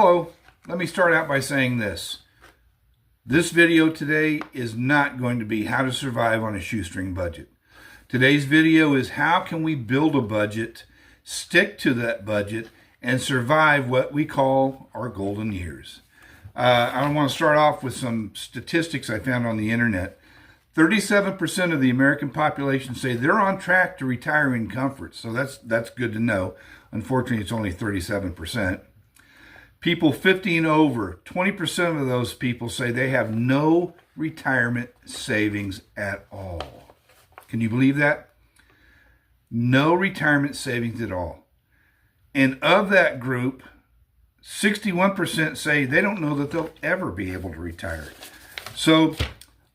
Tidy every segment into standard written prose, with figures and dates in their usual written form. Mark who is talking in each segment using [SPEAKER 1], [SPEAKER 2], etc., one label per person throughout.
[SPEAKER 1] Hello, let me start out by saying this. This video today is not going to be how to survive on a shoestring budget. Today's video is how can we build a budget, stick to that budget, and survive what we call our golden years. I want to start off with some statistics I found on the internet. 37% of the American population say they're on track to retire in comfort, so that's good to know. Unfortunately, it's only 37%. People 50 and over, 20% of those people say they have no retirement savings at all. Can you believe that? No retirement savings at all. And of that group, 61% say they don't know that they'll ever be able to retire. So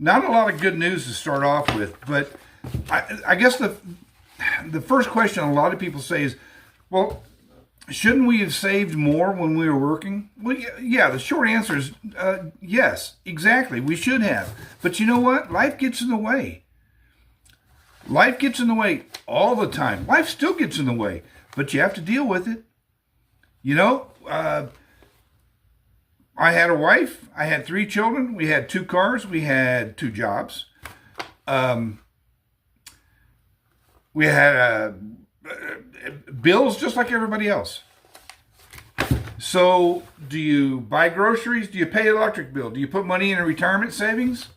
[SPEAKER 1] not a lot of good news to start off with, but I guess the first question a lot of people say is, well, shouldn't we have saved more when we were working? Well, yeah, the short answer is yes, exactly. We should have. But you know what? Life gets in the way. Life gets in the way all the time. Life still gets in the way, but you have to deal with it. You know, I had a wife. I had 3 children. We had 2 cars. We had 2 jobs. We had bills just like everybody else. So do you buy groceries? Do you pay an electric bill? Do you put money in a retirement savings?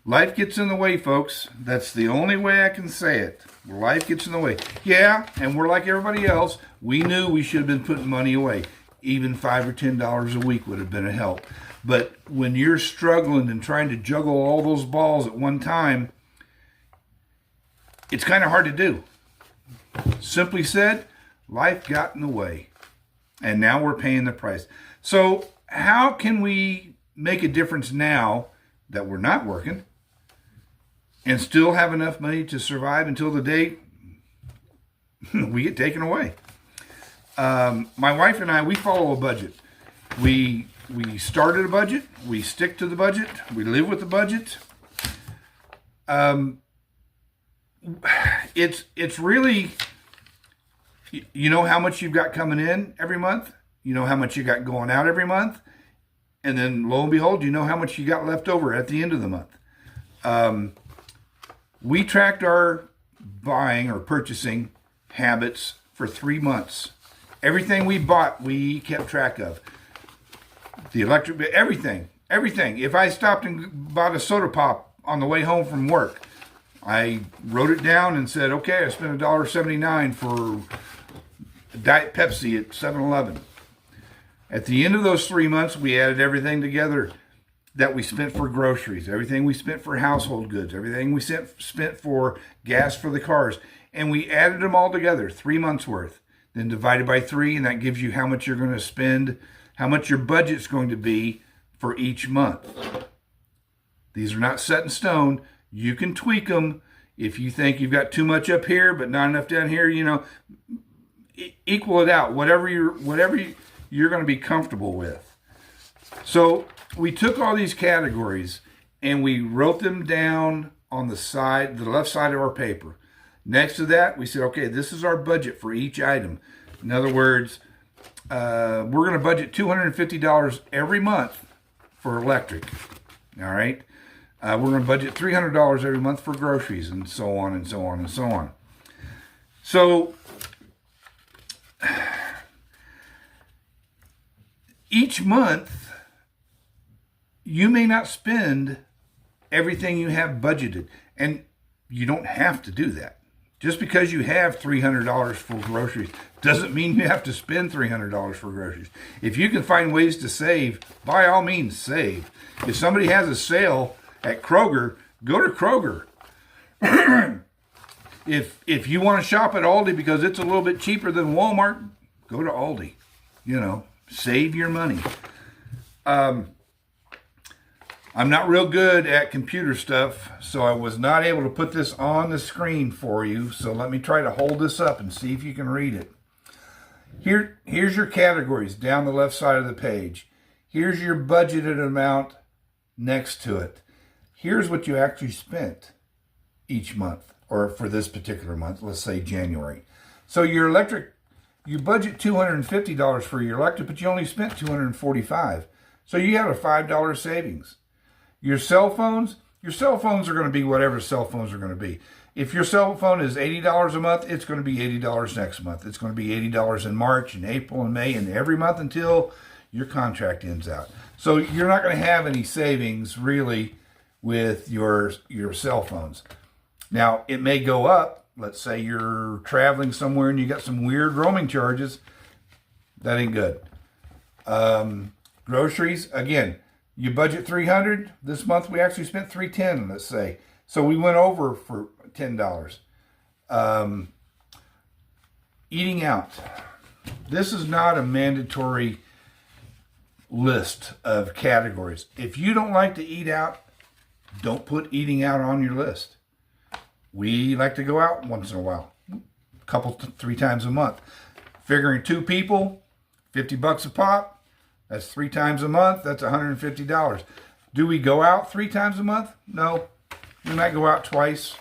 [SPEAKER 1] Life gets in the way, folks. That's the only way I can say it. Life gets in the way. Yeah, and we're like everybody else. We knew we should have been putting money away. Even $5 or $10 a week would have been a help. But when you're struggling and trying to juggle all those balls at one time, it's kind of hard to do. Simply said, life got in the way, and now we're paying the price. So how can we make a difference now that we're not working and still have enough money to survive until the day we get taken away? My wife and I, we follow a budget. We started a budget. We stick to the budget. We live with the budget. It's really, you know how much you've got coming in every month. You know how much you got going out every month. And then lo and behold, you know how much you got left over at the end of the month. We tracked our buying or purchasing habits for 3 months. Everything we bought, we kept track of. The electric bill, everything. If I stopped and bought a soda pop on the way home from work, I wrote it down and said, okay, I spent $1.79 for Diet Pepsi at 7-Eleven. At the end of those 3 months, we added everything together that we spent for groceries, everything we spent for household goods, everything we spent for gas for the cars, and we added them all together, 3 months worth. Then divided by 3, and that gives you how much you're going to spend, how much your budget's going to be for each month. These are not set in stone. You can tweak them. If you think you've got too much up here but not enough down here, you know, equal it out, whatever you're going to be comfortable with. So we took all these categories and we wrote them down on the left side of our paper. Next to that, we said, okay, this is our budget for each item. In other words, we're going to budget $250 every month for electric. All right. We're going to budget $300 every month for groceries, and so on and so on and so on. So each month, you may not spend everything you have budgeted, and you don't have to do that. Just because you have $300 for groceries doesn't mean you have to spend $300 for groceries. If you can find ways to save, by all means, save. If somebody has a sale at Kroger, go to Kroger. If you want to shop at Aldi because it's a little bit cheaper than Walmart, go to Aldi. You know, save your money. I'm not real good at computer stuff, so I was not able to put this on the screen for you. So let me try to hold this up and see if you can read it. Here's your categories down the left side of the page. Here's your budgeted amount next to it. Here's what you actually spent each month, or for this particular month, let's say January. So your electric You budget $250 for your electric, but you only spent $245. So you have a $5 savings. Your cell phones are going to be whatever cell phones are going to be. If your cell phone is $80 a month, it's going to be $80 next month. It's going to be $80 in March and April and May and every month until your contract ends out. So you're not going to have any savings really with your cell phones. Now, it may go up. Let's say you're traveling somewhere and you got some weird roaming charges. That ain't good. Groceries, again, you budget $300. This month we actually spent $310, let's say. So we went over for $10. Eating out. This is not a mandatory list of categories. If you don't like to eat out, don't put eating out on your list. We like to go out once in a while, three times a month. Figuring 2 people, $50 a pop, that's 3 times a month, that's $150. Do we go out 3 times a month? No, we might go out twice.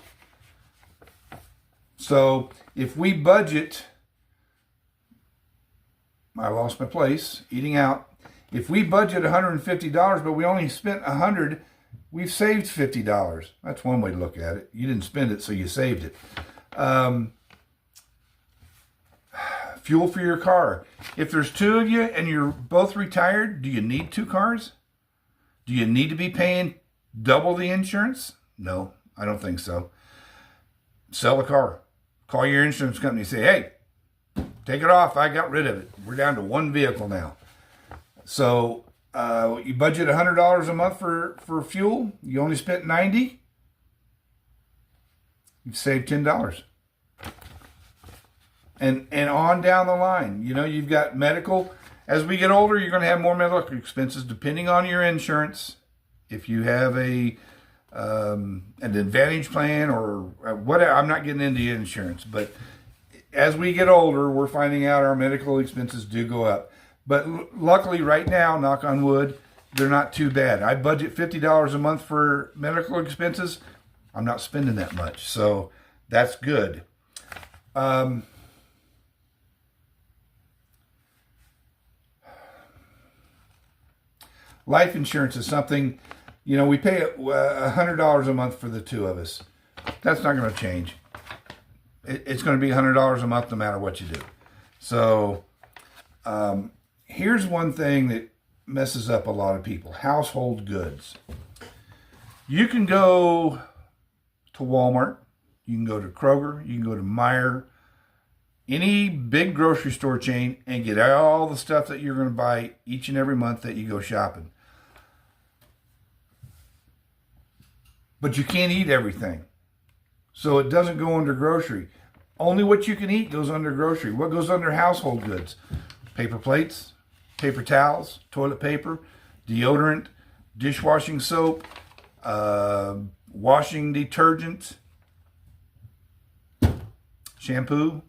[SPEAKER 1] So if we budget, I lost my place, eating out. If we budget $150, but we only spent $100, we've saved $50. That's one way to look at it. You didn't spend it, so you saved it. Fuel for your car. If there's 2 of you and you're both retired, do you need 2 cars? Do you need to be paying double the insurance? No, I don't think so. Sell a car. Call your insurance company and say, hey, take it off. I got rid of it. We're down to 1 vehicle now. So you budget $100 a month for fuel. You only spent $90. You've saved $10. And on down the line. You know, you've got medical. As we get older, you're going to have more medical expenses depending on your insurance. If you have an Advantage plan or whatever, I'm not getting into insurance, but as we get older, we're finding out our medical expenses do go up. But luckily right now, knock on wood, they're not too bad. I budget $50 a month for medical expenses. I'm not spending that much, so that's good. Life insurance is something, you know, we pay $100 a month for the 2 of us. That's not going to change. It's going to be $100 a month no matter what you do. So here's one thing that messes up a lot of people. Household goods. You can go to Walmart. You can go to Kroger. You can go to Meijer. Any big grocery store chain and get all the stuff that you're going to buy each and every month that you go shopping. But you can't eat everything. So it doesn't go under grocery. Only what you can eat goes under grocery. What goes under household goods? Paper plates, paper towels, toilet paper, deodorant, dishwashing soap, washing detergent, shampoo.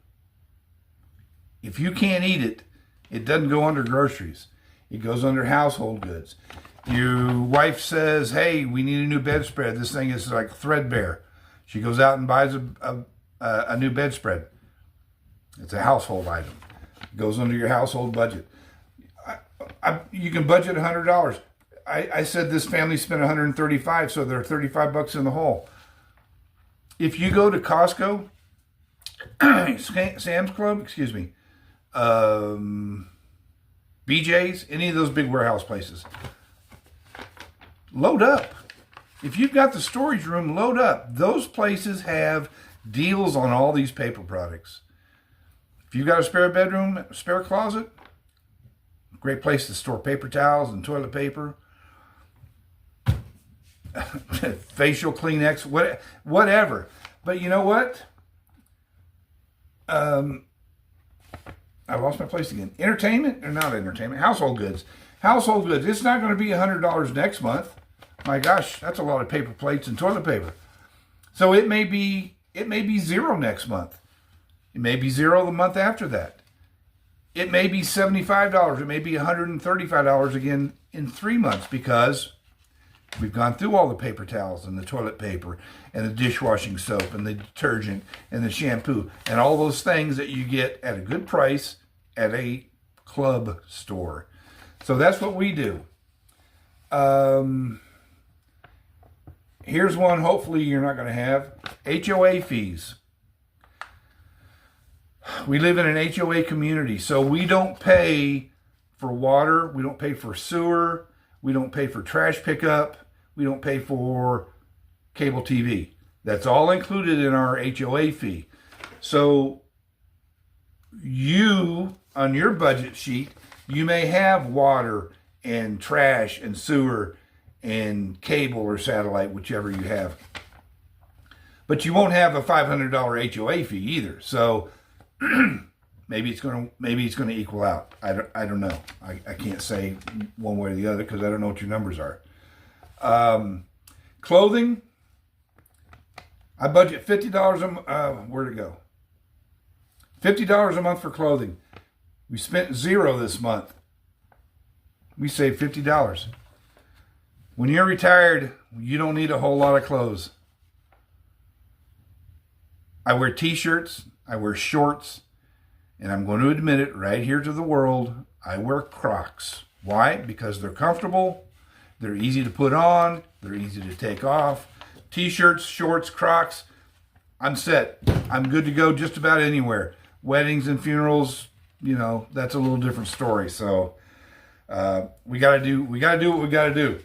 [SPEAKER 1] If you can't eat it, it doesn't go under groceries. It goes under household goods. Your wife says, hey, we need a new bedspread. This thing is like threadbare. She goes out and buys a new bedspread. It's a household item. It goes under your household budget. You can budget $100. I said this family spent $135, so they're $35 in the hole. If you go to Costco, Sam's Club, BJ's, any of those big warehouse places, load up. If you've got the storage room, load up. Those places have deals on all these paper products. If you've got a spare bedroom, spare closet, great place to store paper towels and toilet paper, facial Kleenex, whatever. But you know what? I lost my place again. Entertainment or not entertainment? Household goods. Household goods. It's not going to be $100 next month. My gosh, that's a lot of paper plates and toilet paper. So it may be $0 next month. It may be $0 the month after that. It may be $75. It may be $135 again in 3 months because we've gone through all the paper towels and the toilet paper and the dishwashing soap and the detergent and the shampoo and all those things that you get at a good price at a club store. So that's what we do. Here's one hopefully you're not going to have. HOA fees. We live in an HOA community, so we don't pay for water, we don't pay for sewer, we don't pay for trash pickup, we don't pay for cable TV. That's all included in our HOA fee. So you, on your budget sheet, you may have water and trash and sewer and cable or satellite, whichever you have. But you won't have a $500 HOA fee either. So maybe it's going to equal out. I don't know. I can't say one way or the other because I don't know what your numbers are. Clothing. I budget $50 a month. Where'd it go? $50 a month for clothing. We spent $0 this month. We saved $50. When you're retired, you don't need a whole lot of clothes. I wear t-shirts, I wear shorts, and I'm going to admit it right here to the world, I wear Crocs. Why? Because they're comfortable, they're easy to put on, they're easy to take off. T-shirts, shorts, Crocs, I'm set. I'm good to go just about anywhere. Weddings and funerals, that's a little different story. So we gotta do what we gotta do.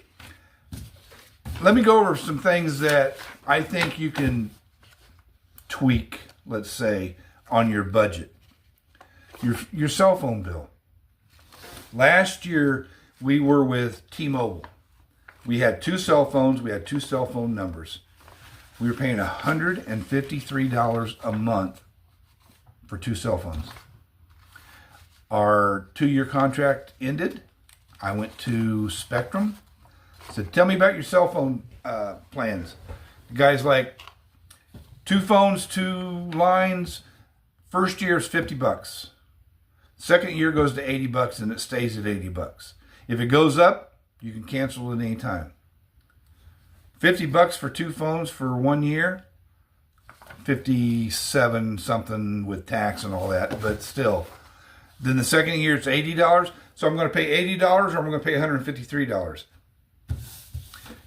[SPEAKER 1] Let me go over some things that I think you can tweak, let's say, on your budget. Your cell phone bill. Last year, we were with T-Mobile. We had 2 cell phones. We had 2 cell phone numbers. We were paying $153 a month for 2 cell phones. Our 2-year contract ended. I went to Spectrum. Said, tell me about your cell phone plans. The guy's like, 2 phones, 2 lines. First year is $50. Second year goes to $80 and it stays at $80. If it goes up, you can cancel at any time. $50 for 2 phones for 1 year. 57 something with tax and all that, but still. Then the second year it's $80. So I'm going to pay $80 or I'm going to pay $153.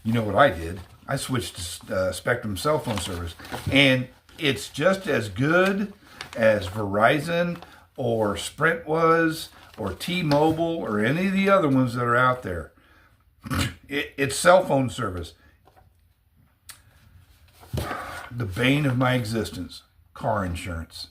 [SPEAKER 1] You know what I did? I switched to Spectrum cell phone service, and it's just as good as Verizon or Sprint was, or T-Mobile, or any of the other ones that are out there. It's cell phone service. The bane of my existence, car insurance.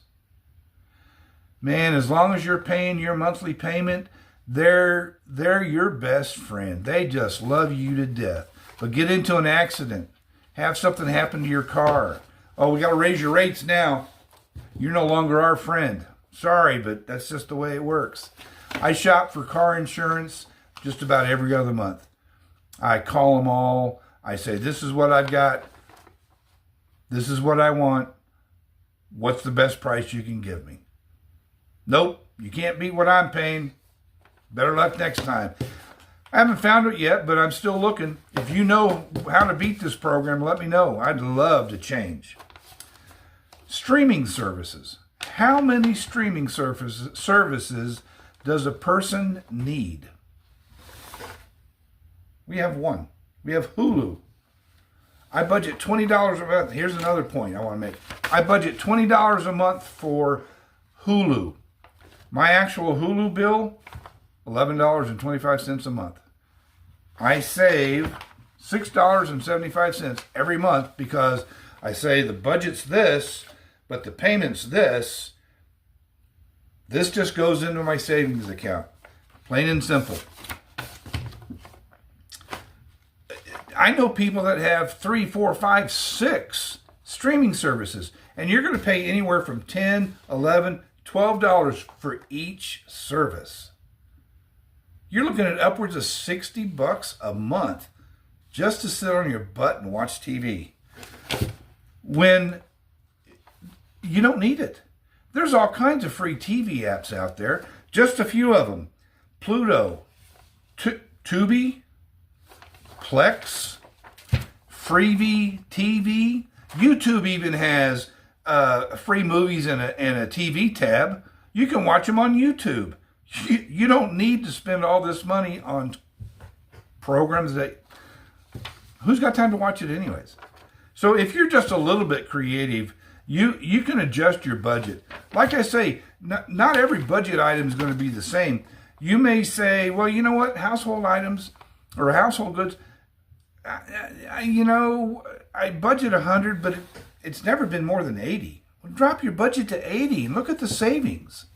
[SPEAKER 1] Man, as long as you're paying your monthly payment, they're your best friend. They just love you to death. But get into an accident, have something happen to your car. Oh, we got to raise your rates now. You're no longer our friend. Sorry, but that's just the way it works. I shop for car insurance just about every other month. I call them all. I say, this is what I've got. This is what I want. What's the best price you can give me? Nope, you can't beat what I'm paying. Better luck next time. I haven't found it yet, but I'm still looking. If you know how to beat this program, let me know. I'd love to change. Streaming services. How many streaming services does a person need? We have one. We have Hulu. I budget $20 a month. Here's another point I want to make. I budget $20 a month for Hulu. My actual Hulu bill, $11.25 a month. I save $6.75 every month because I say the budget's this, but the payment's this. This just goes into my savings account. Plain and simple. I know people that have 3, 4, 5, 6 streaming services, and you're going to pay anywhere from $10, $11, $12 for each service. You're looking at upwards of $60 a month just to sit on your butt and watch TV when you don't need it. There's all kinds of free TV apps out there. Just a few of them. Pluto, Tubi, Plex, Freevee TV. YouTube even has free movies and a TV tab. You can watch them on YouTube. You don't need to spend all this money on programs that, who's got time to watch it anyways? So if you're just a little bit creative, you can adjust your budget. Like I say, not every budget item is going to be the same. You may say, well, you know what, household items or household goods, I budget 100, but it's never been more than 80. Well, drop your budget to 80 and look at the savings.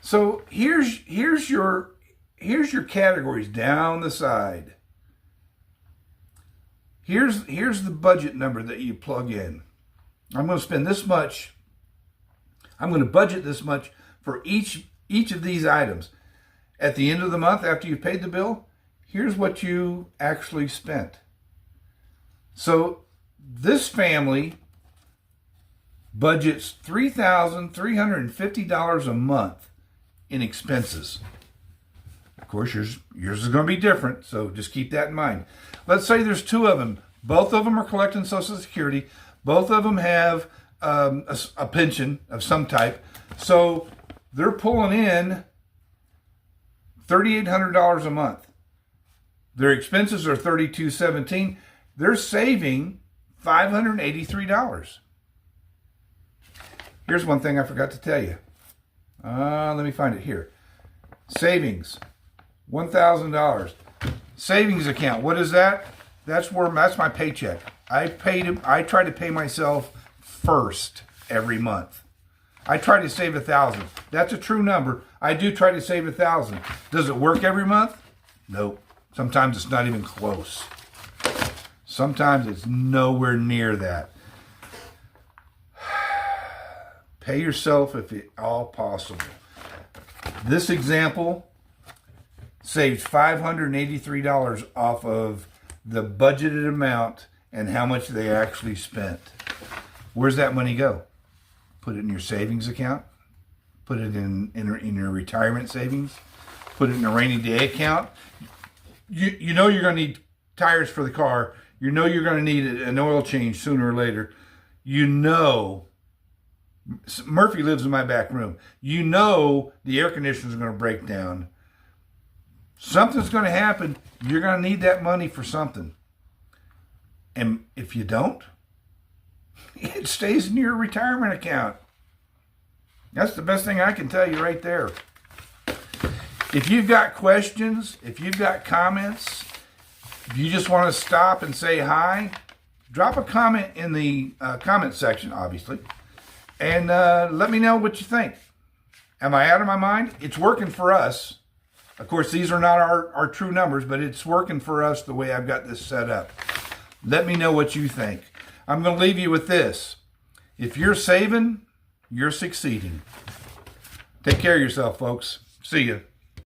[SPEAKER 1] So here's your categories down the side. Here's the budget number that you plug in. I'm going to spend this much. I'm going to budget this much for each of these items. At the end of the month, after you've paid the bill, here's what you actually spent. So this family budgets $3,350 a month in expenses. Of course, yours is going to be different, so just keep that in mind. Let's say there's two of them. Both of them are collecting Social Security. Both of them have a pension of some type. So they're pulling in $3,800 a month. Their expenses are $3,217. They're saving $583. Here's one thing I forgot to tell you. Let me find it here. Savings, $1,000. Savings account. What is that? That's my paycheck. I try to pay myself first every month. I try to save $1,000. That's a true number. I do try to save $1,000. Does it work every month? Nope. Sometimes it's not even close. Sometimes it's nowhere near that. Pay yourself if at all possible. This example saves $583 off of the budgeted amount and how much they actually spent. Where's that money go? Put it in your savings account. Put it in your retirement savings. Put it in a rainy day account. You know you're going to need tires for the car. You know you're going to need an oil change sooner or later. You know, Murphy lives in my back room. You know the air conditioner is going to break down. Something's going to happen. You're going to need that money for something. And if you don't, it stays in your retirement account. That's the best thing I can tell you right there. If you've got questions, if you've got comments, if you just want to stop and say hi, drop a comment in the comment section, obviously, and let me know what you think. Am I out of my mind? It's working for us. Of course, these are not our true numbers, but it's working for us the way I've got this set up. Let me know what you think. I'm going to leave you with this. If you're saving, you're succeeding. Take care of yourself, folks. See ya.